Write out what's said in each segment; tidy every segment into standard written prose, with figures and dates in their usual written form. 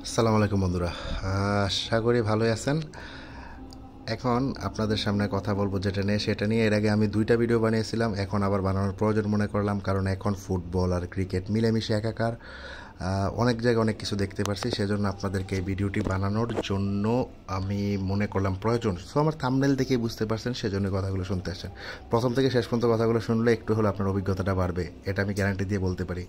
আসসালামু আলাইকুম বন্ধুরা, আশা করি ভালোই আছেন। এখন আপনাদের সামনে কথা বলবো যেটা নিয়ে সেটা নিয়ে এর আগে আমি 2টা ভিডিও বানিয়েছিলাম, এখন আবার বানানোর প্রয়োজন মনে করলাম, কারণ এখন ফুটবল আর ক্রিকেট মিলেমিশে একাকার। অনেক জায়গায় অনেক কিছু দেখতে পারছি, সেজন্য আপনাদেরকে এই ভিডিওটি বানানোর জন্য আমি মনে করলাম প্রয়োজন। সো আমার থাম্বনেল দেখেই বুঝতে পারছেন, সেজন্য কথাগুলো শুনতে আসছেন। প্রথম থেকে শেষ পর্যন্ত কথাগুলো শুনলে একটু হলে আপনার অভিজ্ঞতাটা বাড়বে, এটা আমি গ্যারান্টি দিয়ে বলতে পারি।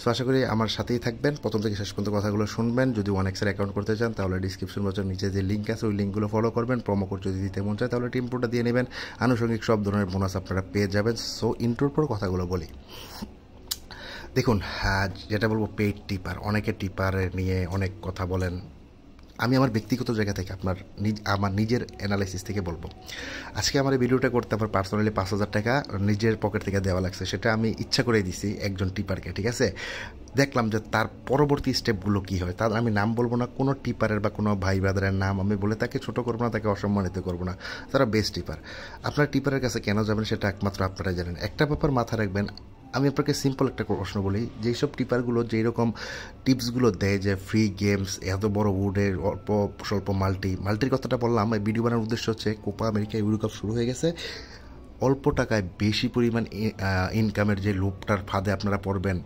সো আশা করি আমার সাথেই থাকবেন, প্রথম থেকে শেষ পর্যন্ত কথাগুলো শুনবেন। যদি ওয়ানেক্সের অ্যাকাউন্ট করতে চান তাহলে ডিসক্রিপশন বক্সের নিচে যে লিঙ্ক আছে ওই লিঙ্কগুলো ফলো করবেন। প্রোমো কোড যদি দিতে মন চায় তাহলে টিম প্রোটা দিয়ে নেবেন, আনুষঙ্গিক সব ধরনের বোনাস আপনারা পেয়ে যাবেন। সো ইন্ট্রোর পর কথাগুলো বলি। দেখুন, যেটা বলবো পেইড টিপার, অনেকে টিপার নিয়ে অনেক কথা বলেন। আমি আমার ব্যক্তিগত জায়গা থেকে আমার নিজের অ্যানালাইসিস থেকে বলবো, আজকে আমার এই ভিডিওটা করতে আমার পার্সোনালি 5,000 টাকা নিজের পকেট থেকে দেওয়া লাগছে। সেটা আমি ইচ্ছা করেই দিছি একজন টিপারকে, ঠিক আছে। দেখলাম যে তার পরবর্তী স্টেপগুলো কী হয়। তার আমি নাম বলবো না, কোনো টিপারের বা কোনো ভাই ব্রাদারের নাম আমি বলে তাকে ছোটো করবো না, তাকে অসম্মানিত করবো না। তারা বেস্ট টিপার। আপনার টিপারের কাছে কেন যাবেন সেটা একমাত্র আপনারাই জানেন। একটা ব্যাপার মাথায় রাখবেন, আমি আপনাকে সিম্পল একটা প্রশ্ন বলি, যেই সব টিপারগুলো যেই রকম টিপসগুলো দেয় যে ফ্রি গেমস, এত বড় উডের অল্প স্বল্প মাল্টির কথাটা বললাম। এই ভিডিও বানানোর উদ্দেশ্য হচ্ছে কোপা আমেরিকা ইউরো কাপ শুরু হয়ে গেছে, অল্প টাকায় বেশি পরিমাণ ইনকামের যে লুপটার ফাঁদে আপনারা পড়বেন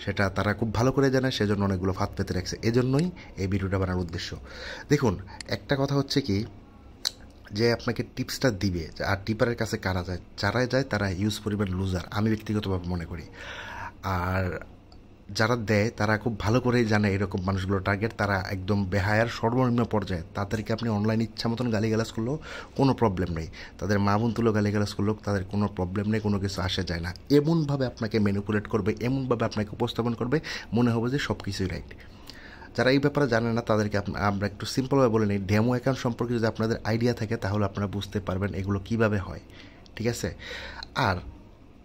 সেটা তারা খুব ভালো করে জানে, সেজন্য অনেকগুলো ফাঁদ পেতে রাখছে। এজন্যই এই ভিডিওটা বানানোর উদ্দেশ্য। দেখুন, একটা কথা হচ্ছে কি, যে আপনাকে টিপসটা দিবে আর টিপারের কাছে কারা যায়, যারা যায় তারা ইউজ পরিমাণ লুজার, আমি ব্যক্তিগতভাবে মনে করি। আর যারা দেয় তারা খুব ভালো করেই জানে এরকম মানুষগুলো টার্গেট, তারা একদম বেহায়ার সর্বনিম্ন পর্যায়ে। তাদেরকে আপনি অনলাইন ইচ্ছা মতন গালিগালাজ করলেও কোনো প্রবলেম নেই, তাদের মা বোন তুলো গালিগালাজ করলেও তাদের কোনো প্রবলেম নেই, কোনো কিছু আসে যায় না। এমনভাবে আপনাকে ম্যানিপুলেট করবে, এমনভাবে আপনাকে উপস্থাপন করবে, মনে হবে যে সব কিছুই রাইট। যারা এই ব্যাপারে জানে না তাদেরকে আমরা একটু সিম্পলভাবে বলে নিই, ডেমো অ্যাকাউন্ট সম্পর্কে যদি আপনাদের আইডিয়া থাকে তাহলে আপনারা বুঝতে পারবেন এগুলো কিভাবে হয়, ঠিক আছে। আর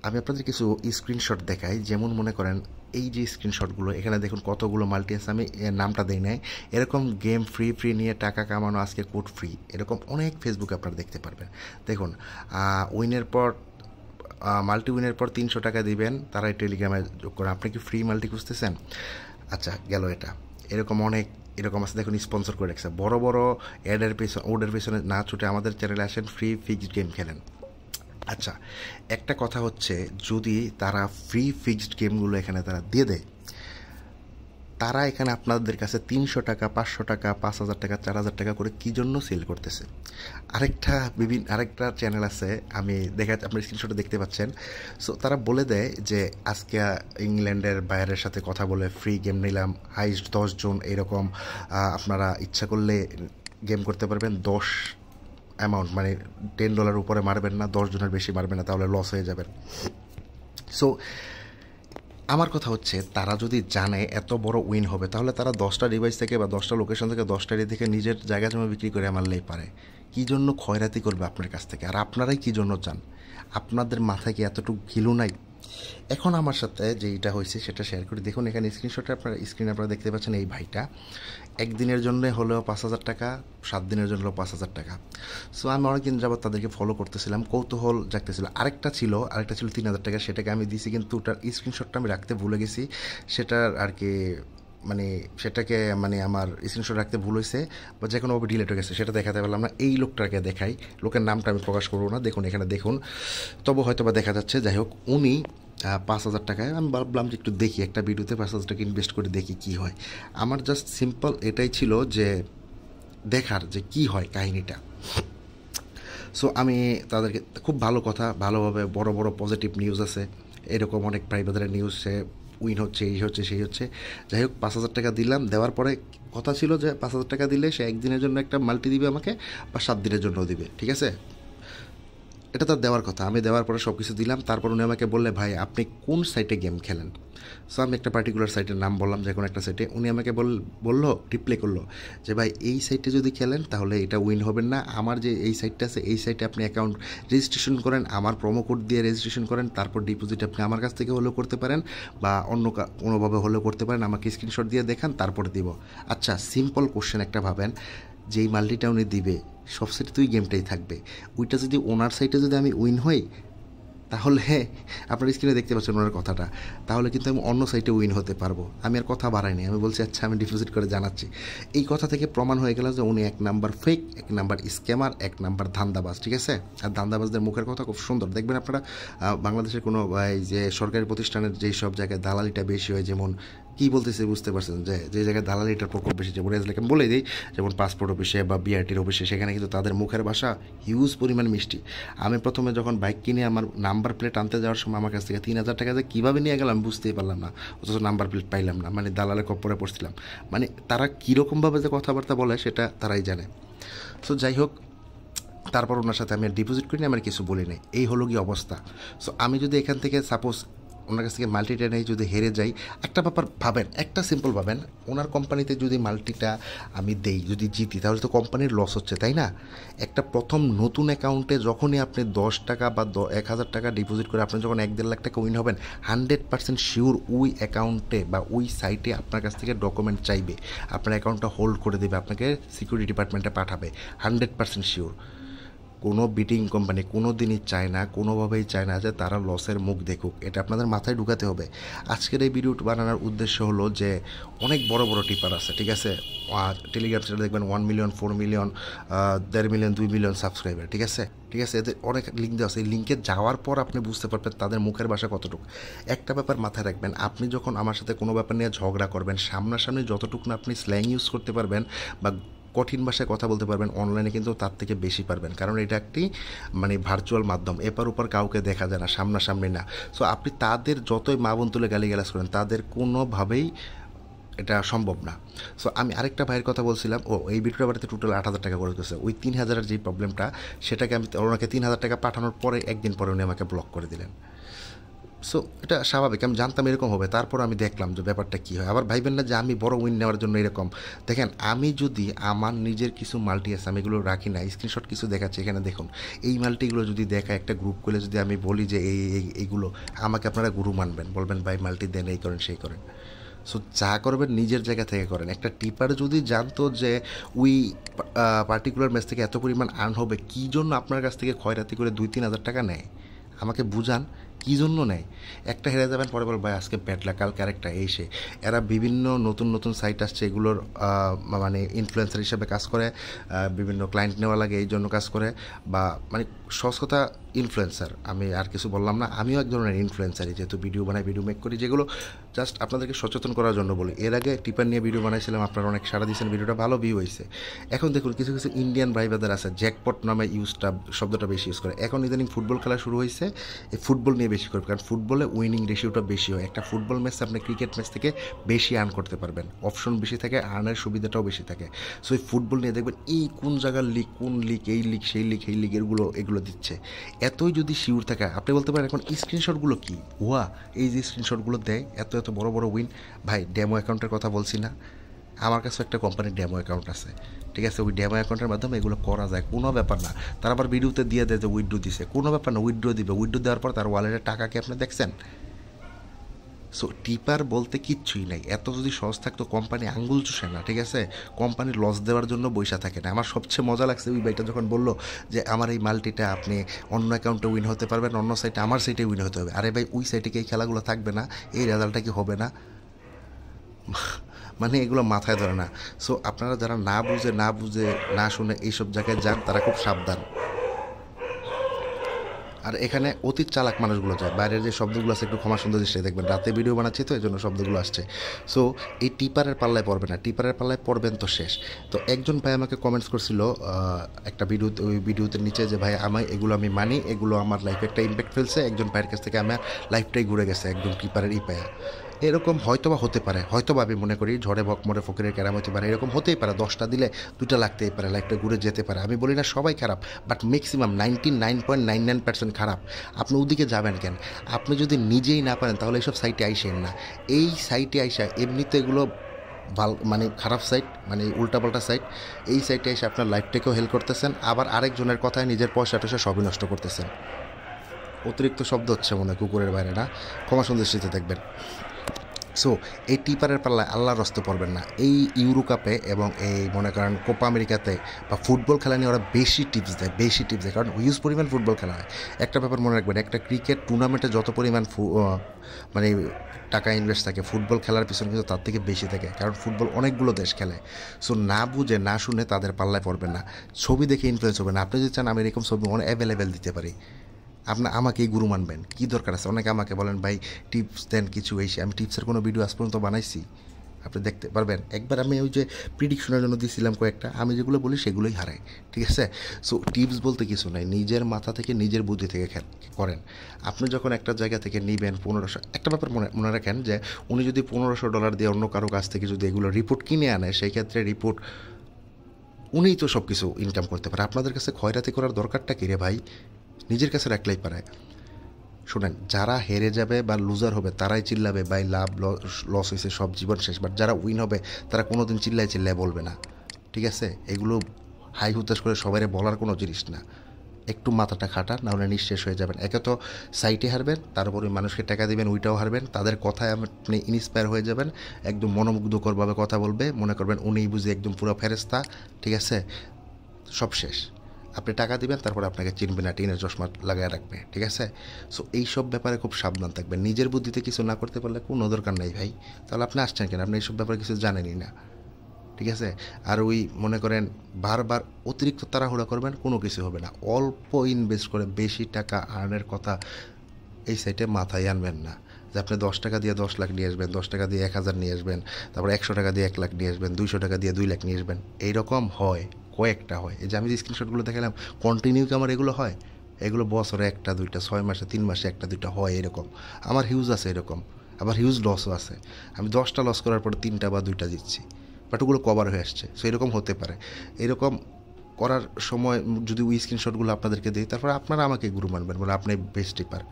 আমি আপনাদের কিছু স্ক্রিনশট দেখাই। যেমন মনে করেন এই যে স্ক্রিনশটগুলো, এখানে দেখুন কতগুলো মাল্টি আছে, আমি নামটা দেই নাই। এরকম গেম ফ্রি নিয়ে টাকা কামানো, আজকে কোড ফ্রি, এরকম অনেক ফেসবুকে আপনারা দেখতে পারবেন। দেখুন, উইনের পর মাল্টি উইনের পর 300 টাকা দিবেন, তারাই টেলিগ্রামে যোগ করেন। আপনি কি ফ্রি মাল্টি খুঁজতেছেন? আচ্ছা, গেল এটা। এরকম অনেক এরকম আছে, দেখুন স্পন্সর করে রাখছে। বড় বড় ওডের পেছনে না ছুটে আমাদের চ্যানেলে আসেন, ফ্রি ফিক্সড গেম খেলেন। আচ্ছা, একটা কথা হচ্ছে, যদি তারা ফ্রি ফিক্সড গেমগুলো এখানে তারা দিয়ে দেয়, তারা এখানে আপনাদের কাছে 300 টাকা, 500 টাকা, 5,000 টাকা, 4,000 টাকা করে কী জন্য সেল করতেছে। আরেকটা চ্যানেল আছে, আমি আপনার স্ক্রিনশটে দেখতে পাচ্ছেন। সো তারা বলে দেয় যে আজকে ইংল্যান্ডের বাইরের সাথে কথা বলে ফ্রি গেম নিলাম, হাইস্ট 10 জন, এরকম আপনারা ইচ্ছা করলে গেম করতে পারবেন। 10 অ্যামাউন্ট মানে $10 উপরে মারবেন না, 10 জনের বেশি মারবেন না, তাহলে লস হয়ে যাবেন। সো আমার কথা হচ্ছে, তারা যদি জানে এত বড় উইন হবে, তাহলে তারা 10টা ডিভাইস থেকে বা 10টা লোকেশন থেকে 10টা এরিয়া থেকে নিজের জায়গা জমা বিক্রি করে মারলেই পারে। কী জন্য ক্ষয়রাতি করবে আপনার কাছ থেকে? আর আপনারাই কী জন্য চান? আপনাদের মাথায় কি এতটুকু ঘিলু নাই? এখন আমার সাথে যেইটা হয়েছে সেটা শেয়ার করি। দেখুন, এখানে স্ক্রিনে আপনারা দেখতে পাচ্ছেন, এই ভাইটা একদিনের জন্য হলেও 5,000 টাকা, 7 দিনের জন্য হলেও 5,000 টাকা। সো আমি অনেকদিন যাবত তাদেরকে ফলো করতেছিলাম, কৌতূহল জাগতেছিল। আরেকটা ছিল 3,000 টাকা, সেটাকে আমি দিছি, কিন্তু ওটার স্ক্রিনশটটা আমি রাখতে ভুলে গেছি। সেটার আর কি সেটাকে আমার স্ক্রিনশট রাখতে ভুল হয়েছে বা যে কোনোভাবে ডিলেট হয়ে গেছে, সেটা দেখাতে পারলাম না। এই লোকটাকে দেখাই, লোকের নামটা আমি প্রকাশ করবো না। দেখুন, এখানে দেখুন, তবু হয়তো বা দেখা যাচ্ছে। যাই হোক, উনি 5,000 টাকায়, আমি ভাবলাম যে একটু দেখি, একটা ভিডিওতে 5,000 টাকা ইনভেস্ট করে দেখি কি হয়। আমার জাস্ট সিম্পল এটাই ছিল যে দেখার যে কি হয় কাহিনিটা। সো আমি তাদেরকে, খুব ভালো কথা, ভালোভাবে বড় বড় পজিটিভ নিউজ আছে, এরকম অনেক প্রাইভেটের নিউজ, সে উইন হচ্ছে, এই হচ্ছে, সেই হচ্ছে। যাই হোক, 5,000 টাকা দিলাম। দেওয়ার পরে কথা ছিল যে 5,000 টাকা দিলে সে একদিনের জন্য একটা মাল্টি দিবে আমাকে, বা 7 দিনের জন্যও দিবে, ঠিক আছে। এটা তার দেওয়ার কথা। আমি দেওয়ার পরে সব কিছু দিলাম। তারপর উনি আমাকে বললে, ভাই আপনি কোন সাইটে গেম খেলেন? সো আমি একটা পার্টিকুলার সাইটের নাম বললাম, যে কোনো একটা সাইটে। উনি আমাকে বললো, রিপ্লে করলো যে ভাই এই সাইটে যদি খেলেন তাহলে এটা উইন হবেন না। আমার যে এই সাইটটা আছে, এই সাইটে আপনি অ্যাকাউন্ট রেজিস্ট্রেশন করেন, আমার প্রোমো কোড দিয়ে রেজিস্ট্রেশন করেন, তারপর ডিপোজিট আপনি আমার কাছ থেকে হলেও করতে পারেন বা অন্য কোনোভাবে হলেও করতে পারেন, আমাকে স্ক্রিনশট দিয়ে দেখান, তারপরে দিব। আচ্ছা, সিম্পল কোশ্চেন একটা ভাবেন, যেই মাল্টিটা উনি দিবে সব সাইটে তুই গেমটাই থাকবে, ওইটা যদি ওনার সাইটে যদি আমি উইন হই, তাহলে আপনার স্ক্রিনে দেখতে পাচ্ছেন ওনার কথাটা, তাহলে কিন্তু আমি অন্য সাইটে উইন হতে পারবো। আমি আর কথা বাড়াইনি, আমি বলছি আচ্ছা আমি ডিপোজিট করে জানাচ্ছি। এই কথা থেকে প্রমাণ হয়ে গেল যে উনি 1 number fake, 1 number scammer, 1 number ধান্দাবাজ, ঠিক আছে। আর ধান্দাবাজদের মুখের কথা খুব সুন্দর, দেখবেন আপনারা বাংলাদেশের কোনো এই যে সরকারি প্রতিষ্ঠানের যেই সব জায়গায় দালালিটা বেশি হয়, যেমন কী বলতেছে বুঝতে পারছেন, যে জায়গায় দালালিটার প্রকোপ বেশি, যেমন এজলাকে আমি বলে দিই, যেমন পাসপোর্ট অফিসে বা বিআরটির অফিসে, সেখানে কিন্তু তাদের মুখের ভাষা হিউজ পরিমাণ মিষ্টি। আমি প্রথমে যখন বাইক কিনে আমার নাম্বার প্লেট আনতে যাওয়ার সময় আমার কাছ থেকে 3,000 টাকা যে কীভাবে নিয়ে গেলাম বুঝতেই পারলাম না, অথচ নাম্বার প্লেট পাইলাম না, মানে দালালের কপ্পরে পড়ছিলাম। মানে তারা কীরকমভাবে যে কথাবার্তা বলে সেটা তারাই জানে। সো যাই হোক, তারপর ওনার সাথে আমি ডিপোজিট করিনি, আমার কিছু বলি নাই, এই হলো কি অবস্থা। সো আমি যদি এখান থেকে সাপোজ ওনার কাছ থেকে মাল্টিটা নেই, যদি হেরে যাই, একটা ব্যাপার ভাবেন, একটা সিম্পল ভাবেন, ওনার কোম্পানিতে যদি মাল্টিটা আমি দেই, যদি জিতি, তাহলে তো কোম্পানির লস হচ্ছে, তাই না? একটা প্রথম নতুন অ্যাকাউন্টে যখনই আপনি 10 টাকা বা 1,000 টাকা ডিপোজিট করে আপনি যখন 1-1.5 লাখ টাকা উইন হবেন, 100% শিওর ওই অ্যাকাউন্টে বা ওই সাইটে আপনার কাছ থেকে ডকুমেন্ট চাইবে, আপনার অ্যাকাউন্টটা হোল্ড করে দেবে, আপনাকে সিকিউরিটি ডিপার্টমেন্টে পাঠাবে, 100% শিওর। কোনো বিটিং কোম্পানি কোনো দিনই চায় না, কোনোভাবেই চায় না যে তারা লসের মুখ দেখুক, এটা আপনাদের মাথায় ঢুকাতে হবে। আজকের এই ভিডিওটা বানানোর উদ্দেশ্য হলো যে অনেক বড় বড় টিপার আছে, ঠিক আছে, টেলিগ্রাম চ্যানেলে দেখবেন 1 million, 4 million, 1.5 million, 2 million subscriber, ঠিক আছে, ঠিক আছে, এদের অনেক লিঙ্ক দেওয়া আছে। এই লিঙ্কে যাওয়ার পর আপনি বুঝতে পারবেন তাদের মুখের ভাষা কতটুকু। একটা ব্যাপার মাথায় রাখবেন, আপনি যখন আমার সাথে কোনো ব্যাপার নিয়ে ঝগড়া করবেন, সামনাসামনি যতটুকু না আপনি স্ল্যাং ইউজ করতে পারবেন বা কঠিন ভাষায় কথা বলতে পারবেন, অনলাইনে কিন্তু তার থেকে বেশি পারবেন, কারণ এটা একটি মানে ভার্চুয়াল মাধ্যম, এপার ওপার কাউকে দেখা যায় না, সামনাসামনি না। সো আপনি তাদের যতই মা বোন তুলে গালিগালাজ করেন, তাদের কোনোভাবেই এটা সম্ভব না। সো আমি আরেকটা ভাইয়ের কথা বলছিলাম, এই ভিডিওটা বাড়িতে টোটাল 8,000 টাকা করে দিয়েছে। ওই 3,000-এর যেই প্রবলেমটা, সেটাকে আমি ওনাকে 3,000 টাকা পাঠানোর পরে একদিন পরে উনি আমাকে ব্লক করে দিলেন। সো এটা স্বাভাবিক, আমি জানতাম এরকম হবে, তারপর আমি দেখলাম যে ব্যাপারটা কী হয়। আবার ভাইবেন না যে আমি বড় উইন নেওয়ার জন্য এরকম। দেখেন, আমি যদি আমার নিজের কিছু মাল্টি আছে, আমি এগুলো রাখি না, স্ক্রিনশট কিছু দেখাচ্ছি এখানে দেখুন, এই মাল্টিগুলো যদি দেখা একটা গ্রুপ করলে যদি আমি বলি যে এইগুলো আমাকে আপনারা গুরু মানবেন, বলবেন ভাই মাল্টি দেন, এই করেন সেই করেন। সো যা করবেন নিজের জায়গা থেকে করেন। একটা টিপার যদি জানতো যে ওই পার্টিকুলার ম্যাচ থেকে এত পরিমাণ আর্ন হবে, কী জন্য আপনার কাছ থেকে খয়রাতি করে 2-3 হাজার টাকা নেয়, আমাকে বুঝান কী জন্য নেয়। একটা হেরে যাবেন, পরে বল ভাই আজকে ব্যাটলা, কালকে আরেকটা, এই সে। এরা বিভিন্ন নতুন নতুন সাইট আসছে, এগুলোর মানে ইনফ্লুয়েন্সার হিসেবে কাজ করে, বিভিন্ন ক্লায়েন্ট নেওয়া লাগে এই জন্য কাজ করে, বা মানে সহজ কথা ইনফ্লুয়েন্সার। আমি আর কিছু বললাম না, আমিও এক ধরনের ইনফ্লুয়েন্সারই, যেহেতু ভিডিও বানাই, ভিডিও মেক করি, যেগুলো জাস্ট আপনাদেরকে সচেতন করার জন্য বলি। এর আগে টিপার নিয়ে ভিডিও বানাইছিলাম, আপনারা অনেক সাড়া দিয়েছেন, ভিডিওটা ভালো ভিউ হয়েছে। এখন দেখুন কিছু কিছু ইন্ডিয়ান ভাই ব্রাদার আছে, জ্যাকপট নামে শব্দটা বেশি ইউজ করে। এখন ইদানিং ফুটবল খেলা শুরু হয়েছে, এই ফুটবল নিয়ে বেশি করবে, কারণ ফুটবলে উইনিং রেশিওটা বেশি হয়। একটা ফুটবল ম্যাচে আপনি ক্রিকেট ম্যাচ থেকে বেশি আর্ন করতে পারবেন, অপশন বেশি থাকে, আর্নের সুবিধাটাও বেশি থাকে। সো এই ফুটবল নিয়ে দেখবেন এই কোন জায়গার লিগ, কোন লিগ, এই লিগ সেই লিগ, এই লিগ, এগুলো দিচ্ছে। এতই যদি শিওর থাকে, আপনি বলতে পারেন এখন স্ক্রিনশটগুলো কী, এই যে স্ক্রিনশটগুলো দেয়, এত এত বড় বড় উইন। ভাই ডেমো অ্যাকাউন্টের কথা বলছি না, আমার কাছে একটা কোম্পানির ডেমো অ্যাকাউন্ট আছে, ঠিক আছে, ওই ডেমো অ্যাকাউন্টের মাধ্যমে এগুলো করা যায়, কোনো ব্যাপার না। তারা আবার ভিডিওতে দিয়ে দেয় যে উইথড্র দিছে, কোনো ব্যাপার না, উইথড্র দিবে, উইথড্র দেওয়ার পর তার ওয়ালেটের টাকা কি আপনি দেখছেন? সো টিপার বলতে কিচ্ছুই নাই। এত যদি সহজ থাকতো, কোম্পানি আঙ্গুল চুষে না, ঠিক আছে, কোম্পানির লস দেওয়ার জন্য বৈশা থাকে না। আমার সবচেয়ে মজা লাগছে ওই ভাইটা যখন বললো যে আমার এই মাল্টিটা আপনি অন্য অ্যাকাউন্টে উইন হতে পারবেন, অন্য সাইটে, আমার সাইটে উইন হতে হবে। আরে ভাই ওই সাইটে কি এই খেলাগুলো থাকবে না? এই রেজাল্টটা কি হবে না? মানে এগুলো মাথায় ধরে না। সো আপনারা যারা না বুঝে না শুনে এইসব জায়গায় যান, তারা খুব সাবধান। আর এখানে অতীত চালাক মানুষগুলো যায়, বাইরের যে শব্দগুলো আছে একটু ক্ষমা সুন্দর দৃষ্টিতে দেখবেন, রাতে ভিডিও বানাচ্ছি তো এই জন্য শব্দগুলো আসছে। সো এই টিপারের পাল্লায় পড়বে না, টিপারের পাল্লায় পড়বেন তো শেষ। তো একজন ভাই আমাকে কমেন্টস করছিল একটা ভিডিওতে, ওই ভিডিওতে নিচে, যে ভাই এগুলো আমি মানি, এগুলো আমার লাইফে একটা ইম্প্যাক্ট ফেলছে, একজন ভাইয়ের কাছ থেকে আমার লাইফটাই ঘুরে গেছে একদম টিপারের পায়া। এরকম হয়তোবা হতে পারে, হয়তোবা আমি মনে করি ঝড়ে ভকমরে ফকিরের কেরামতি পারে, এরকম হতেই পারে, 10টা দিলে 2টা লাগতেই পারে, লাইফটা ঘুরে যেতে পারে। আমি বলি না সবাই খারাপ, বাট ম্যাক্সিমাম 99.99% খারাপ। আপনি ওদিকে যাবেন কেন? আপনি যদি নিজেই না পারেন, তাহলে এইসব সাইটে আইসেন না। এই সাইটে আইসা এমনিতে এগুলো মানে খারাপ সাইট, মানে উল্টাপাল্টা সাইট, এই সাইটে এসে আপনার লাইফটাকেও হেল্প করতেছেন, আবার আরেকজনের কথায় নিজের পয়সা টয়সা সবই নষ্ট করতেছেন। অতিরিক্ত শব্দ হচ্ছে মনে হয় কুকুরের বাইরে, না? ক্ষমা সুন্দর দেখবেন। সো এই টিপারের পাল্লায় আল্লাহর রাস্তে পড়বেন না। এই ইউরো কাপে এবং এই মনে করেন কোপা আমেরিকাতে বা ফুটবল খেলা নিয়ে ওরা বেশি টিপস দেয়, কারণ হিউজ পরিমাণ ফুটবল খেলা হয়। একটা ব্যাপার মনে রাখবেন, একটা ক্রিকেট টুর্নামেন্টে যত পরিমাণ মানে টাকা ইনভেস্ট থাকে, ফুটবল খেলার পিছনে কিন্তু তার থেকে বেশি থাকে, কারণ ফুটবল অনেকগুলো দেশ খেলে। সো না বুঝে না শুনে তাদের পাল্লায় পড়বেন না, ছবি দেখে ইনফ্লুয়েন্স হবে না। আপনি যদি চান আমি এরকম ছবি অনেক অ্যাভেলেবেল দিতে পারি, আপনার আমাকেই গুরু মানবেন, কী দরকার আছে? অনেকে আমাকে বলেন ভাই টিপস দেন কিছু, এই আমি টিপসের কোনো ভিডিও আজ পর্যন্ত বানাইছি? আপনি দেখতে পারবেন। একবার আমি ওই যে প্রিডিকশনের জন্য দিয়েছিলাম কয়েকটা, আমি যেগুলো বলি সেগুলোই হারাই, ঠিক আছে? সো টিপস বলতে কিছু নাই, নিজের মাথা থেকে নিজের বুদ্ধি থেকে করেন। আপনি যখন একটা জায়গা থেকে নেবেন 1500, একটা ব্যাপার মনে রাখেন যে উনি যদি $1500 দিয়ে অন্য কারো কাছ থেকে যদি এগুলো রিপোর্ট কিনে আনে, সেই ক্ষেত্রে রিপোর্ট উনিই তো সব কিছু ইনকাম করতে পারে। আপনাদের কাছে খয়রাতি করার দরকারটা কী রে ভাই? নিজের কাছে রাখলেই পারে। শোনেন, যারা হেরে যাবে বা লুজার হবে তারাই চিল্লাবে ভাই লাভ লস হয়েছে, সব জীবন শেষ। বাট যারা উইন হবে তারা কোনো দিন চিল্লায় বলবে না, ঠিক আছে? এগুলো হাই হুতাশ করে সবাই বলার কোনো জিনিস না। একটু মাথাটা খাটান, নাহলে নিঃশেষ হয়ে যাবেন। একে তো সাইটে হারবেন, তারপরে মানুষকে টাকা দিবেন, ওইটাও হারবেন। তাদের কথায় আপনি ইন্সপায়ার হয়ে যাবেন, একদম মনোমুগ্ধকরভাবে কথা বলবে, মনে করবেন উনিই বুঝি একদম পুরো ফেরেস্তা, ঠিক আছে? সব শেষ। আপনি টাকা দিবেন, তারপর আপনাকে চিনবে না, টিনের চশমা লাগায় রাখবে, ঠিক আছে? সো এইসব ব্যাপারে খুব সাবধান থাকবেন। নিজের বুদ্ধিতে কিছু না করতে পারলে কোনো দরকার নেই ভাই, তাহলে আপনি আসছেন কেন? আপনি এইসব ব্যাপারে কিছু জানেনই না, ঠিক আছে? আর ওই মনে করেন বারবার অতিরিক্ত তাড়াহুড়া করবেন, কোনো কিছু হবে না। অল্প ইনভেস্ট করে বেশি টাকা আর্নের কথা এই সাইটে মাথায় আনবেন না, যে আপনি 10 টাকা দিয়ে 10 লাখ নিয়ে আসবেন, 10 টাকা দিয়ে 1000 নিয়ে আসবেন, তারপর 100 টাকা দিয়ে 1 লাখ নিয়ে আসবেন, 200 টাকা দিয়ে 2 লাখ নিয়ে আসবেন। এইরকম হয়, কয়েকটা হয়। এই যে আমি যে স্ক্রিনশটগুলো দেখালাম, কন্টিনিউ কি আমার এগুলো হয়? এগুলো বছরে 1টা 2টা, 6 মাসে 3 মাসে 1টা 2টা হয় এরকম। আমার হিউজ আছে এরকম, আবার হিউজ লসও আছে। আমি 10টা লস করার পর 3টা বা 2টা দিচ্ছি, বাট ওগুলো কভার হয়ে আসছে। সো এরকম হতে পারে। এরকম করার সময় যদি ওই স্ক্রিনশটগুলো আপনাদেরকে দিই, তারপর আপনারা আমাকে গুরু মানবেন, বলে আপনি বেস্ট টিপার।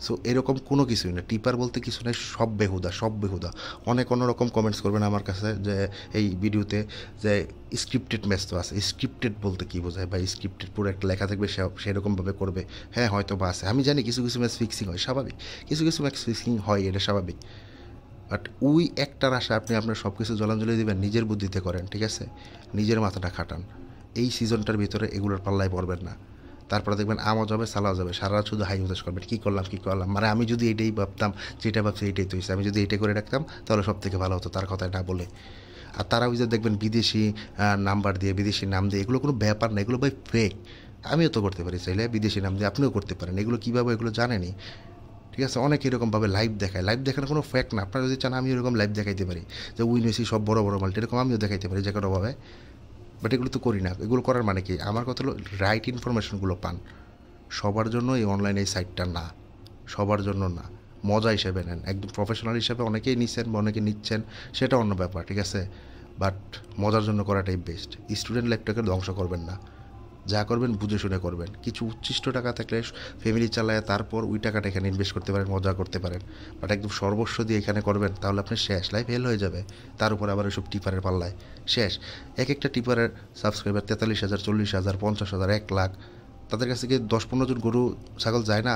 সো এরকম কোনো কিছুই না, টিপার বলতে কিছু নেই, সব বেহুদা, সব বেহুদা। অনেক অন্যরকম কমেন্টস করবেন আমার কাছে যে এই ভিডিওতে, যে স্ক্রিপ্টেড ম্যাচ তো আছে। স্ক্রিপ্টেড বলতে কী বোঝায় বা স্ক্রিপ্টেড পুরো একটা লেখা থাকবে, সেরকমভাবে করবে? হ্যাঁ হয়তো বা আছে, আমি জানি কিছু কিছু ম্যাচ ফিক্সিং হয়, স্বাভাবিক। কিছু কিছু ম্যাচ ফিক্সিং হয়, এটা স্বাভাবিক। বাট ওই একটার আশা আপনি আপনার সব কিছু জলাঞ্জলি দেবেন? নিজের বুদ্ধিতে করেন, ঠিক আছে? নিজের মাথাটা খাটান। এই সিজনটার ভিতরে এগুলোর পাল্লায় পড়বেন না। তারপরে দেখবেন আমও যাবে, সালাও যাবে, সারা রাত শুধু হাই হুতাশ করবেন, কী করলাম। মানে আমি যদি এইটাই ভাবতাম, যেটা ভাবছি এইটাই তো হয়েছে, আমি যদি এইটা করে রাখতাম তাহলে সব থেকে ভালো হতো, তার কথায় না বলে। আর তারা ওই যে দেখবেন বিদেশি নাম্বার দিয়ে, বিদেশি নাম দিয়ে, এগুলো কোনো ব্যাপার না, এগুলো ভাই ফেক। আমিও তো করতে পারি চাইলে, বিদেশি নাম দিয়ে আপনিও করতে পারেন। এগুলো কীভাবে, এগুলো জানেনি, ঠিক আছে? অনেক এরকমভাবে লাইভ দেখায়, লাইভ দেখানো কোনো ফ্যাক্ট না। আপনারা যদি চান আমি এরকম লাইভ দেখাইতে পারি যে উইন হয়েছি সব বড় বড় মাল্টি, এরকম আমিও দেখাইতে পারি যে কোনোভাবে। বাট এগুলো তো করি না। এগুলো করার মানে কি? আমার কথা হলো রাইট ইনফরমেশনগুলো পান। সবার জন্য এই অনলাইন এই সাইটটা না, সবার জন্য না। মজা হিসেবে নেন, একদম প্রফেশনাল হিসেবে অনেকেই নিচ্ছেন বা অনেকে নিচ্ছেন, সেটা অন্য ব্যাপার, ঠিক আছে? বাট মজার জন্য করাটাই বেস্ট। স্টুডেন্ট লাইফটাকে ধ্বংস করবেন না, যা করবেন বুঝে শুনে করবেন। কিছু উচ্ছিষ্ট টাকা থাকলে ফ্যামিলি চালায়, তারপর ওই টাকাটা এখানে ইনভেস্ট করতে পারেন, মজা করতে পারেন। বাট একদম সর্বস্ব দিয়ে এখানে করবেন, তাহলে আপনি শেষ, লাইফ হেল হয়ে যাবে। তার উপর আবার ওইসব টিপারের পাল্লায় শেষ। এক একটা টিপারের সাবস্ক্রাইবার 43,000, 40,000, 50,000, 1 লাখ। তাদের কাছে কি 10-15 জন গরু ছাগল যায় না?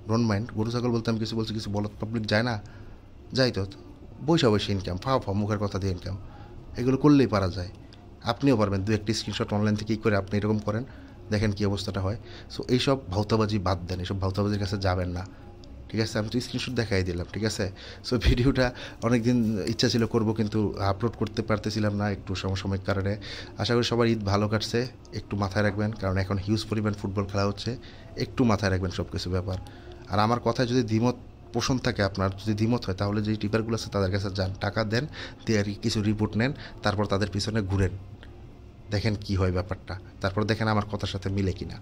ডোন্ট মাইন্ড, গরু ছাগল বলতে আমি কিছু বলছি, কিছু বলত পাবলিক যায় না? যাই তো, বৈশা বৈশা ইনকাম, ফাও মুখের কথা দিয়ে ইনকাম। এগুলো করলেই পারা যায়, আপনিও পারবেন। দু একটি স্ক্রিনশট অনলাইন থেকেই করে আপনি এরকম করেন, দেখেন কী অবস্থাটা হয়। সো এইসব ভাউতাবাজি বাদ দেন, এইসব ভাউতাবাজির কাছে যাবেন না, ঠিক আছে? আমি তো স্ক্রিনশট দেখাই দিলাম, ঠিক আছে? সো ভিডিওটা অনেক দিন ইচ্ছা ছিল করব, কিন্তু আপলোড করতে পারতেছিলাম না একটু সমসাময়িক কারণে। আশা করি সবার ঈদ ভালো কাটছে। একটু মাথায় রাখবেন, কারণ এখন হিউজ পরিমাণ ফুটবল খেলা হচ্ছে, একটু মাথায় রাখবেন সব কিছু ব্যাপার। আর আমার কথায় যদি দ্বিমত পোষণ থাকে, আপনার যদি দ্বিমত হয়, তাহলে যেই টিপারগুলো আছে তাদের কাছে যান, টাকা দেন, দিয়ে আর কিছু রিপোর্ট নেন, তারপর তাদের পিছনে ঘুরেন, দেখেন কি হয় ব্যাপারটা, তারপর দেখেন আমার কথার সাথে মিলে কিনা,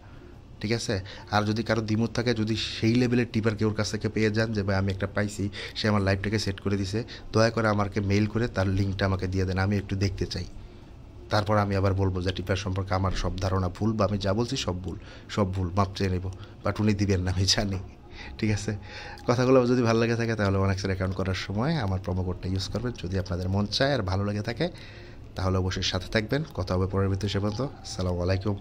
ঠিক আছে? আর যদি কারো দ্বিমত থাকে, যদি সেই লেভেলের টিপার কেউর কাছ থেকে পেয়ে যান যে ভাই আমি একটা পাইছি, সে আমার লাইফটাকে সেট করে দিছে, দয়া করে আমাকে মেইল করে তার লিঙ্কটা আমাকে দিয়ে দেন, আমি একটু দেখতে চাই। তারপর আমি আবার বলবো যে টিপার সম্পর্কে আমার সব ধারণা ভুল, বা আমি যা বলছি সব ভুল, মাপ চেয়ে নেব। বাট উনি দিবেন না, আমি জানি, ঠিক আছে? কথাগুলো যদি ভালো লেগে থাকে, তাহলে ওয়ানেক্সের অ্যাকাউন্ট করার সময় আমার প্রোমো কোডটা ইউজ করবেন। যদি আপনাদের মন চায় আর ভালো লেগে থাকে, তাহলে অবশ্যই সাথে থাকবেন। কথা হবে পরের ভিডিওতে। সে পর্যন্ত আসসালামু আলাইকুম।